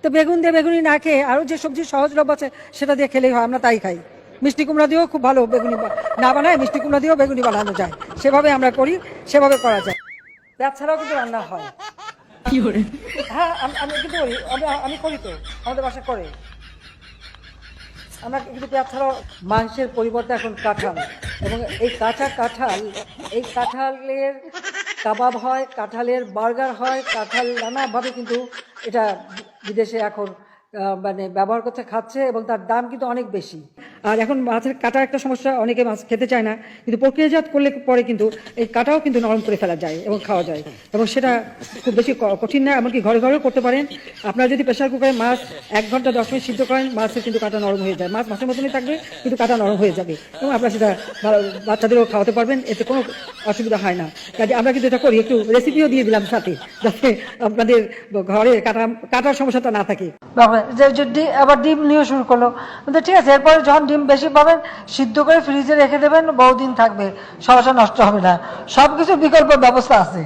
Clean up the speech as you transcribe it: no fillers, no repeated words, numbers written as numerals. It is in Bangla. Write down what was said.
তো বেগুন দিয়ে বেগুনি না খেয়ে আরও যে সবজি সহজলভ্য আছে সেটা দিয়ে খেলেই হয়, আমরা তাই খাই। মিষ্টি কুমড়া দিয়েও খুব ভালো বেগুনি না বানায়, মিষ্টি কুমড়া দিয়েও বেগুনি বানানো যায়, সেভাবে আমরা করি, সেভাবে করা যায়। পেঁয়াজ ছাড়াও কিন্তু রান্না হয়। হ্যাঁ, আমি কিন্তু করি, আমি করি তো, আমাদের বাসায় করে। আমরা কিন্তু পেঁয়াজ ছাড়াও মাংসের পরিবর্তে এখন কাঁঠাল, এবং এই এই কাঁঠালের কাবাব হয়, কাঁঠালের বার্গার হয়, কাঁঠাল নানাভাবে কিন্তু এটা বিদেশে এখন মানে ব্যবহার করতে খাচ্ছে, এবং তার দাম কিন্তু অনেক বেশি। আর এখন মাছের কাটার একটা সমস্যা, অনেকে মাছ খেতে চায় না, কিন্তু প্রক্রিয়াজাত করলে পরে কিন্তু এই কাটাও কিন্তু নরম করে ফেলা যায় এবং খাওয়া যায়, এবং সেটা খুব বেশি কঠিন না, এমনকি ঘরে ঘরেও করতে পারেন। আপনারা যদি প্রেশার কুকারে মাছ 1 ঘন্টা 10 মিনিট সিদ্ধ করেন, মাছের কিন্তু কাটা নরম হয়ে যায়, মাছের মতনই থাকবে কিন্তু কাটা নরম হয়ে যাবে, এবং আপনারা সেটা বাচ্চাদেরও খাওয়াতে পারবেন, এতে কোনো অসুবিধা হয় না। কাজে আমরা কিন্তু এটা করি, একটু রেসিপিও দিয়ে দিলাম সাথে, যাতে আপনাদের ঘরে কাটার সমস্যাটা না থাকে। আবার ডিম নিয়ে শুরু করলো, ঠিক আছে, এরপরে যখন ডিম বেশি পাবেন সিদ্ধ করে ফ্রিজে রেখে দেবেন, বহুদিন থাকবে, সমস্যা নষ্ট হবে না, সবকিছু বিকল্প ব্যবস্থা আছে।